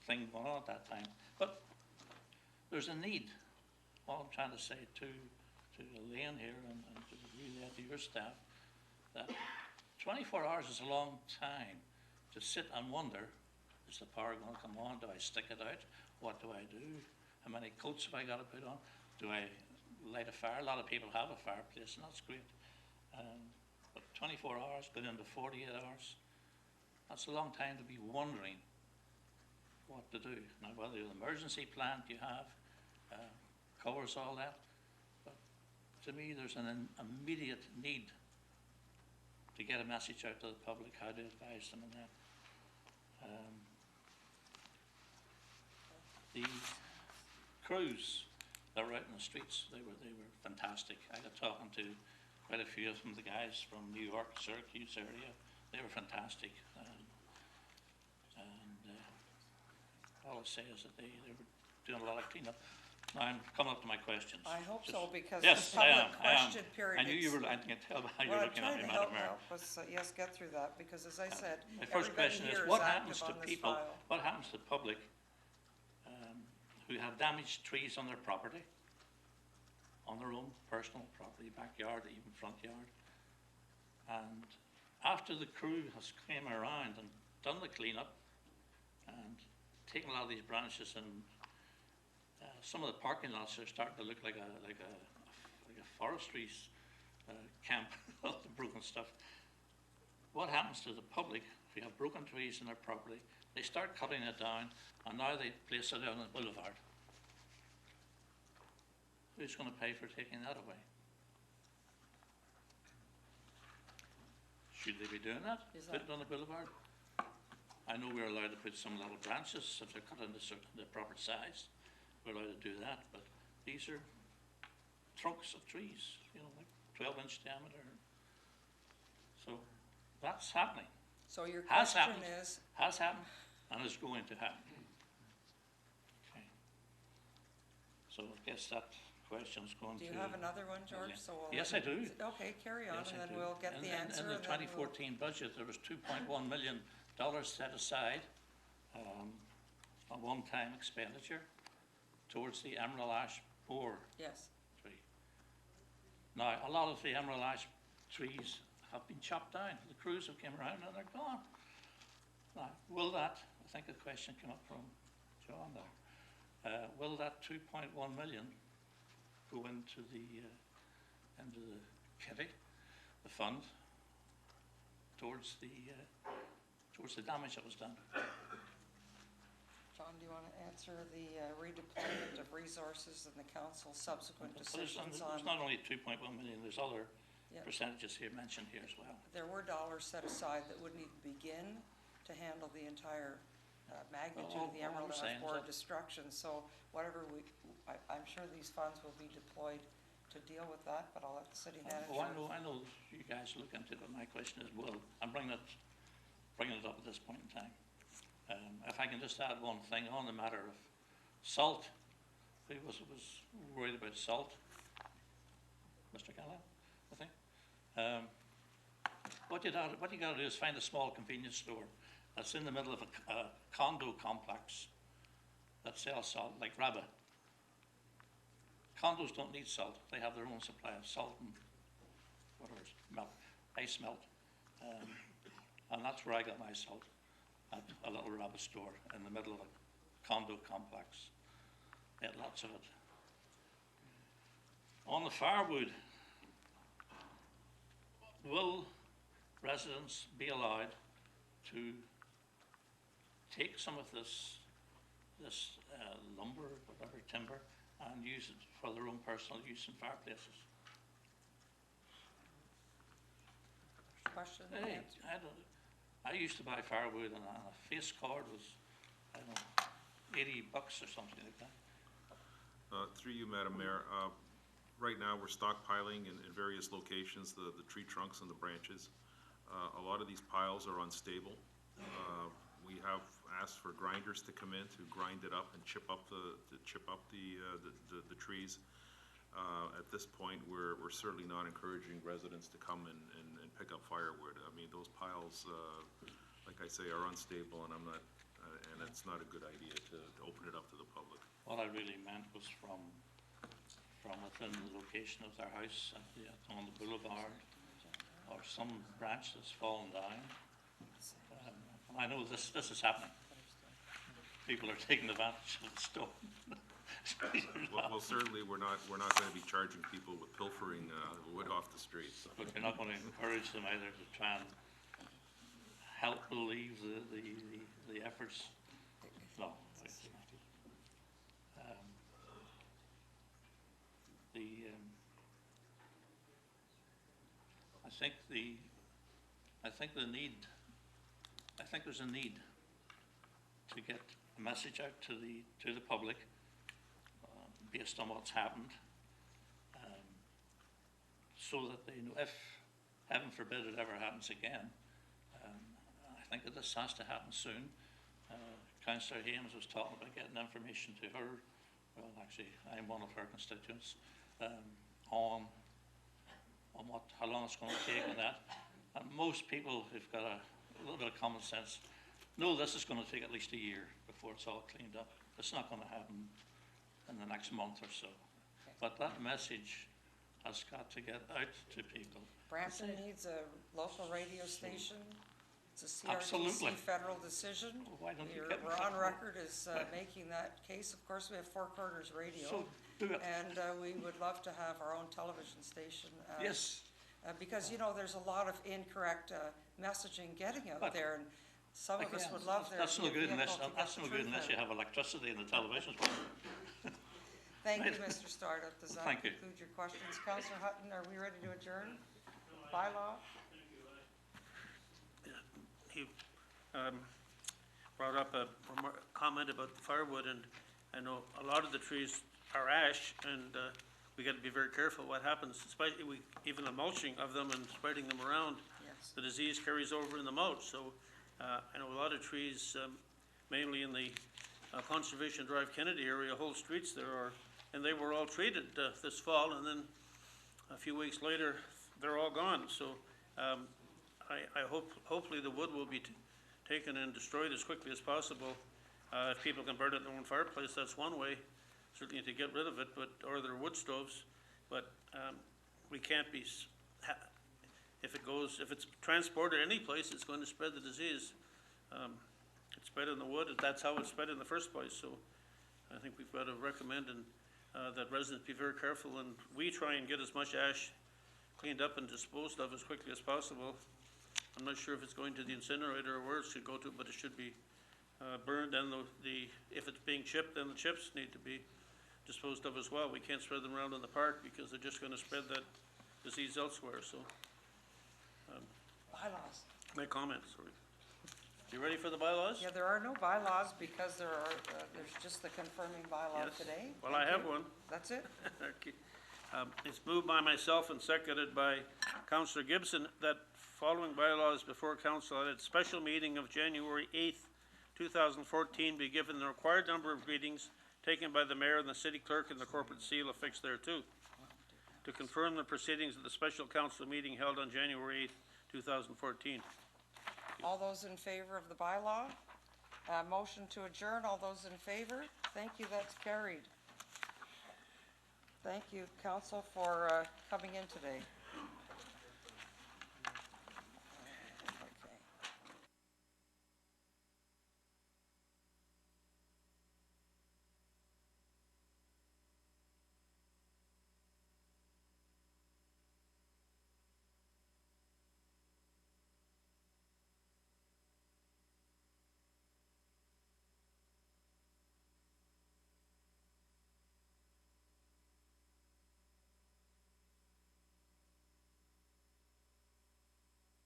thing going on at that time. But there's a need. All I'm trying to say to Elaine here and to relay to your staff, that 24 hours is a long time to sit and wonder, is the power going to come on? Do I stick it out? What do I do? How many coats have I got to put on? Do I light a fire? A lot of people have a fireplace, and that's great. But 24 hours, going into 48 hours, that's a long time to be wondering what to do. Now, whether the emergency plan you have covers all that, but to me, there's an immediate need to get a message out to the public, how to advise them on that. The crews that were out in the streets, they were fantastic. I got talking to quite a few of them, the guys from New York, Syracuse area. They were fantastic. All I say is that they were doing a lot of cleanup. Now I'm coming up to my questions. I hope so, because yes, the public question period. I knew you were, I can tell by how you're looking at me, Madam Mayor. Help us, yes, get through that, because as I said, my first question is, what happens to people, what happens to the public who have damaged trees on their property, on their own personal property, backyard, even front yard, and after the crew has came around and done the cleanup and taken a lot of these branches, and some of the parking lots are starting to look like a forestry camp of the broken stuff. What happens to the public if you have broken trees in their property? They start cutting it down, and now they place it on the boulevard. Who's going to pay for taking that away? Should they be doing that? Put it on the boulevard? I know we're allowed to put some little branches if they're cut into the proper size. We're allowed to do that, but these are trunks of trees, you know, like 12-inch diameter. So that's happening. So your question has happened, and is going to happen. Okay. So I guess that question's going to... Do you have another one, George? So yes, I do. Okay, carry on, yes, and then we'll get the answer. In the 2014 budget, there was $2.1 million set aside, a one-time expenditure towards the emerald ash borer tree. Now, a lot of the emerald ash trees have been chopped down. The crews have come around and they're gone. Now, will that, I think a question came up from John there, will that 2.1 million go into the kitty, the fund, towards the damage that was done? John, do you want to answer the redeployment of resources and the council's subsequent decisions on? It's not only 2.1 million, there's other percentages here mentioned here as well. There were dollars set aside that wouldn't even begin to handle the entire magnitude of the emerald ash borer destruction. So whatever I'm sure these funds will be deployed to deal with that, but I'll let the city manager. Oh, I know you guys look into it, but my question is, I'm bringing it up at this point in time. If I can just add one thing on the matter of salt. Who was worried about salt? Mr. Callahan, I think. What you got to do is find a small convenience store that's in the middle of a condo complex that sells salt, like Rabbit. Condos don't need salt. They have their own supply of salt and whatever, melt, ice melt. And that's where I got my salt, at a little Rabbit store in the middle of a condo complex. They had lots of it. On the firewood, will residents be allowed to take some of this lumber, whatever, timber, and use it for their own personal use in fireplaces? Question? Hey, I used to buy firewood, and a face cord was, I don't know, $80 or something like that. Through you, Madam Mayor, right now we're stockpiling in various locations the tree trunks and the branches. A lot of these piles are unstable. We have asked for grinders to come in to grind it up and chip up the trees. At this point, we're certainly not encouraging residents to come and pick up firewood. I mean, those piles, like I say, are unstable, and I'm not, and it's not a good idea to open it up to the public. What I really meant was from within the location of their house on the boulevard, or some branch that's fallen down. And I know this is happening. People are taking advantage of the storm. Well, certainly, we're not gonna be charging people with pilfering, wood off the street, so. But you're not going to encourage them either to try and help relieve the efforts. No. I think there's a need to get a message out to the public based on what's happened, so that they know if, heaven forbid, it ever happens again. I think that this has to happen soon. Councillor Hames was talking about getting information to her. Well, actually, I'm one of her constituents, on how long it's going to take and that. And most people who've got a little bit of common sense know this is going to take at least a year before it's all cleaned up. It's not going to happen in the next month or so. But that message has got to get out to people. Brampton needs a local radio station. It's a Absolutely. CRTC federal decision. Well, why don't you get We're on involved? record as making that case. Of course, we have Four Corners Radio. So do it. And we would love to have our own television station. Yes. Because, you know, there's a lot of incorrect messaging getting out But there, and some of us Again, would love their that's no good vehicle unless to get that's the no good truth unless out. you have electricity in the television. Thank you, Right. Mr. Startup. Does that Thank you. conclude your questions? Councillor Hutton, are we ready to adjourn? Bylaw? He brought up a comment about the firewood, and I know a lot of the trees are ash, and we got to be very careful what happens, especially even the mulching of them and spreading them around. Yes. The disease carries over in the mulch, so I know a lot of trees, mainly in the Conservation Drive Kennedy area, whole streets there are, and they were all treated this fall, and then a few weeks later, they're all gone. So I hopefully the wood will be taken and destroyed as quickly as possible. If people can burn it in their own fireplace, that's one way, certainly to get rid of it, or their wood stoves. But we can't be, if it's transported any place, it's going to spread the disease. It's spread in the wood, and that's how it's spread in the first place. So I think we've got to recommend that residents be very careful, and we try and get as much ash cleaned up and disposed of as quickly as possible. I'm not sure if it's going to the incinerator or where it should go to, but it should be burned, and if it's being chipped, then the chips need to be disposed of as well. We can't spread them around in the park because they're just going to spread that disease elsewhere. So Bylaws. my comments, sorry. You ready for the bylaws? Yeah, there are no bylaws because there's just the confirming bylaw Yes. today. Well, Thank I have you. one. That's it? Okay. It's moved by myself and seconded by Councillor Gibson that following bylaws before council at its special meeting of January 8th, 2014 be given the required number of readings taken by the mayor and the city clerk and the corporate seal affixed thereto. To confirm the proceedings of the special council meeting held on January 8th, 2014. All those in favor of the bylaw? Motion to adjourn, all those in favor? Thank you, that's carried. Thank you, council, for coming in today.